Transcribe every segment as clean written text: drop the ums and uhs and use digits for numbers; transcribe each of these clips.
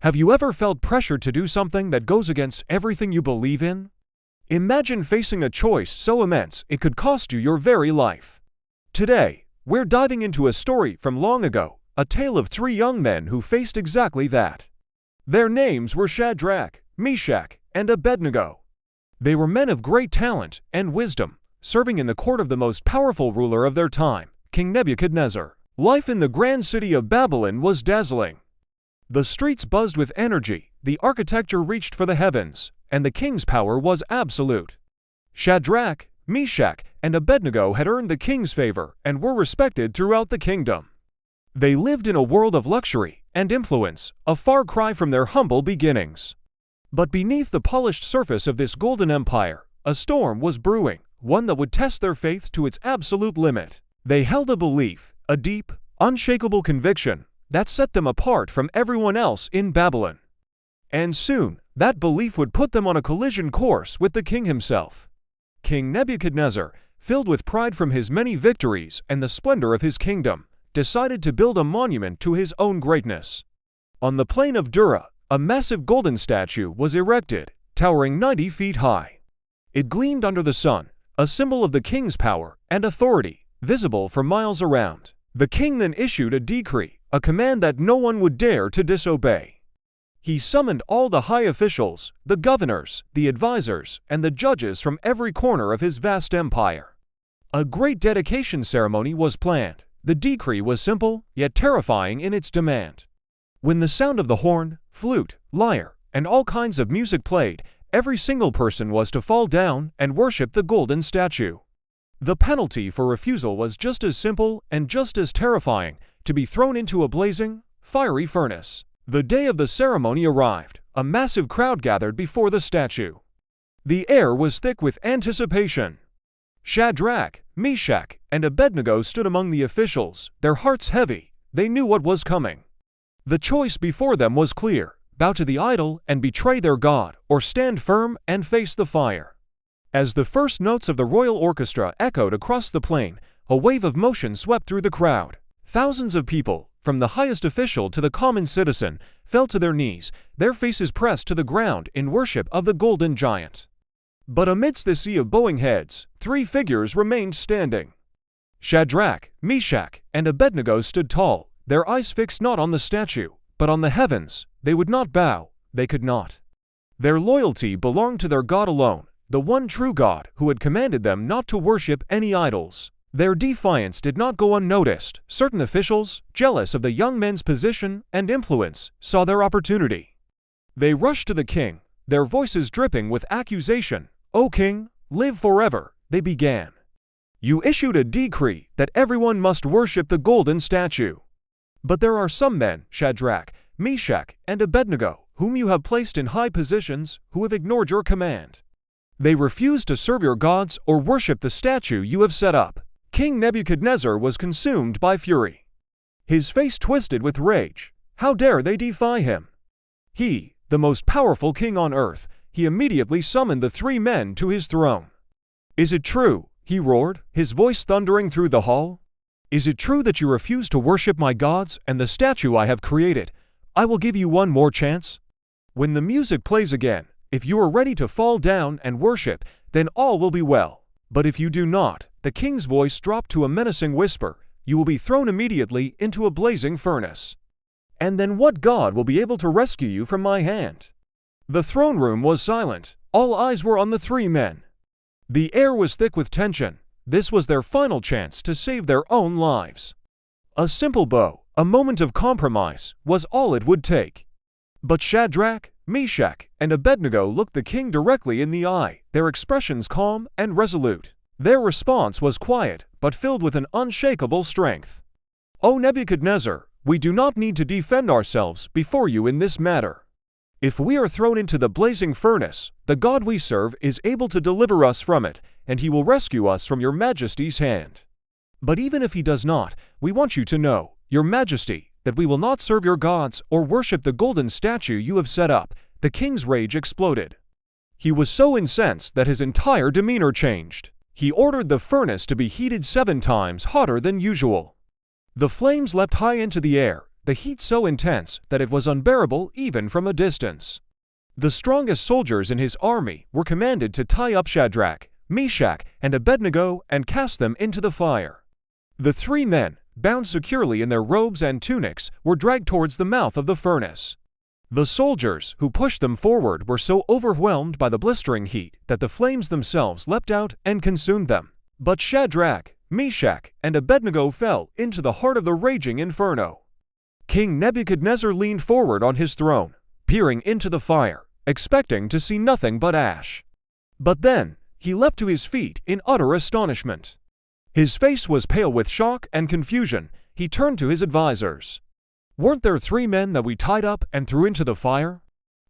Have you ever felt pressured to do something that goes against everything you believe in? Imagine facing a choice so immense it could cost you your very life. Today, we're diving into a story from long ago, a tale of three young men who faced exactly that. Their names were Shadrach, Meshach, and Abednego. They were men of great talent and wisdom, serving in the court of the most powerful ruler of their time, King Nebuchadnezzar. Life in the grand city of Babylon was dazzling. The streets buzzed with energy, the architecture reached for the heavens, and the king's power was absolute. Shadrach, Meshach, and Abednego had earned the king's favor and were respected throughout the kingdom. They lived in a world of luxury and influence, a far cry from their humble beginnings. But beneath the polished surface of this golden empire, a storm was brewing, one that would test their faith to its absolute limit. They held a belief, a deep, unshakable conviction, that set them apart from everyone else in Babylon. And soon, that belief would put them on a collision course with the king himself. King Nebuchadnezzar, filled with pride from his many victories and the splendor of his kingdom, decided to build a monument to his own greatness. On the plain of Dura, a massive golden statue was erected, towering 90 feet high. It gleamed under the sun, a symbol of the king's power and authority, visible for miles around. The king then issued a decree, a command that no one would dare to disobey. He summoned all the high officials, the governors, the advisors, and the judges from every corner of his vast empire. A great dedication ceremony was planned. The decree was simple, yet terrifying in its demand. When the sound of the horn, flute, lyre, and all kinds of music played, every single person was to fall down and worship the golden statue. The penalty for refusal was just as simple and just as terrifying: to be thrown into a blazing, fiery furnace. The day of the ceremony arrived. A massive crowd gathered before the statue. The air was thick with anticipation. Shadrach, Meshach, and Abednego stood among the officials, their hearts heavy. They knew what was coming. The choice before them was clear: bow to the idol and betray their god, or stand firm and face the fire. As the first notes of the royal orchestra echoed across the plain, a wave of motion swept through the crowd. Thousands of people, from the highest official to the common citizen, fell to their knees, their faces pressed to the ground in worship of the golden giant. But amidst the sea of bowing heads, three figures remained standing. Shadrach, Meshach, and Abednego stood tall, their eyes fixed not on the statue, but on the heavens. They would not bow, they could not. Their loyalty belonged to their God alone, the one true God who had commanded them not to worship any idols. Their defiance did not go unnoticed. Certain officials, jealous of the young men's position and influence, saw their opportunity. They rushed to the king, their voices dripping with accusation. "O king, live forever," they began. "You issued a decree that everyone must worship the golden statue. But there are some men, Shadrach, Meshach, and Abednego, whom you have placed in high positions, who have ignored your command. They refuse to serve your gods or worship the statue you have set up." King Nebuchadnezzar was consumed by fury. His face twisted with rage. How dare they defy him? He, the most powerful king on earth, he immediately summoned the three men to his throne. "Is it true?" he roared, his voice thundering through the hall. "Is it true that you refuse to worship my gods and the statue I have created? I will give you one more chance. When the music plays again, if you are ready to fall down and worship, then all will be well. But if you do not," the king's voice dropped to a menacing whisper, "you will be thrown immediately into a blazing furnace. And then what god will be able to rescue you from my hand?" The throne room was silent. All eyes were on the three men. The air was thick with tension. This was their final chance to save their own lives. A simple bow, a moment of compromise, was all it would take. But Shadrach, Meshach, and Abednego looked the king directly in the eye, their expressions calm and resolute. Their response was quiet, but filled with an unshakable strength. "O Nebuchadnezzar, we do not need to defend ourselves before you in this matter. If we are thrown into the blazing furnace, the God we serve is able to deliver us from it, and he will rescue us from your majesty's hand. But even if he does not, we want you to know, your majesty, that we will not serve your gods or worship the golden statue you have set up." The king's rage exploded. He was so incensed that his entire demeanor changed. He ordered the furnace to be heated 7 times hotter than usual. The flames leapt high into the air, the heat so intense that it was unbearable even from a distance. The strongest soldiers in his army were commanded to tie up Shadrach, Meshach, and Abednego and cast them into the fire. The three men, bound securely in their robes and tunics, were dragged towards the mouth of the furnace. The soldiers who pushed them forward were so overwhelmed by the blistering heat that the flames themselves leapt out and consumed them. But Shadrach, Meshach, and Abednego fell into the heart of the raging inferno. King Nebuchadnezzar leaned forward on his throne, peering into the fire, expecting to see nothing but ash. But then, he leapt to his feet in utter astonishment. His face was pale with shock and confusion. He turned to his advisors. "Weren't there 3 men that we tied up and threw into the fire?"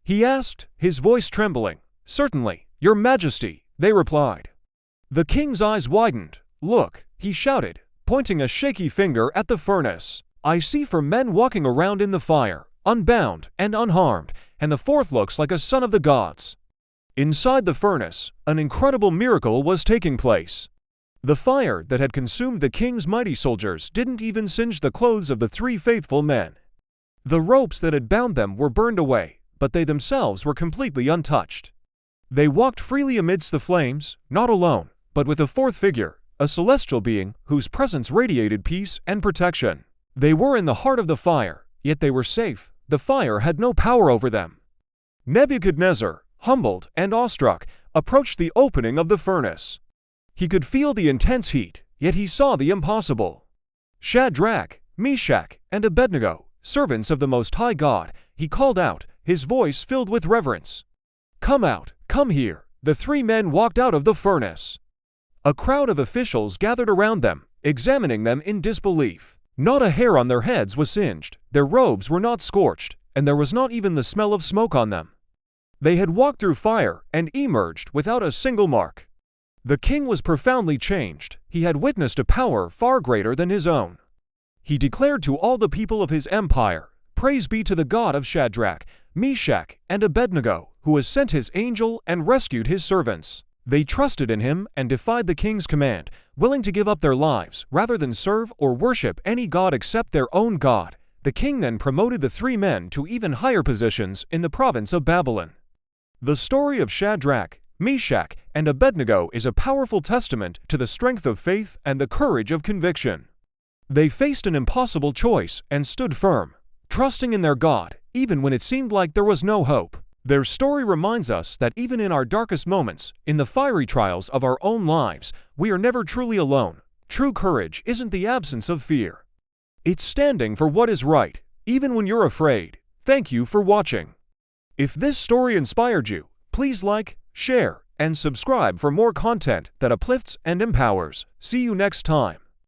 he asked, his voice trembling. "Certainly, Your Majesty," they replied. The king's eyes widened. "Look," he shouted, pointing a shaky finger at the furnace. "I see 4 men walking around in the fire, unbound and unharmed, and the 4th looks like a son of the gods." Inside the furnace, an incredible miracle was taking place. The fire that had consumed the king's mighty soldiers didn't even singe the clothes of the 3 faithful men. The ropes that had bound them were burned away, but they themselves were completely untouched. They walked freely amidst the flames, not alone, but with a 4th figure, a celestial being whose presence radiated peace and protection. They were in the heart of the fire, yet they were safe. The fire had no power over them. Nebuchadnezzar, humbled and awestruck, approached the opening of the furnace. He could feel the intense heat, yet he saw the impossible. "Shadrach, Meshach, and Abednego, servants of the Most High God," he called out, his voice filled with reverence. "Come out, come here." The 3 men walked out of the furnace. A crowd of officials gathered around them, examining them in disbelief. Not a hair on their heads was singed, their robes were not scorched, and there was not even the smell of smoke on them. They had walked through fire and emerged without a single mark. The king was profoundly changed. He had witnessed a power far greater than his own. He declared to all the people of his empire, "Praise be to the God of Shadrach, Meshach, and Abednego, who has sent his angel and rescued his servants." They trusted in him and defied the king's command, willing to give up their lives rather than serve or worship any god except their own God. The king then promoted the 3 men to even higher positions in the province of Babylon. The story of Shadrach, Meshach, and Abednego is a powerful testament to the strength of faith and the courage of conviction. They faced an impossible choice and stood firm, trusting in their God, even when it seemed like there was no hope. Their story reminds us that even in our darkest moments, in the fiery trials of our own lives, we are never truly alone. True courage isn't the absence of fear. It's standing for what is right, even when you're afraid. Thank you for watching. If this story inspired you, please like, share, and subscribe for more content that uplifts and empowers. See you next time.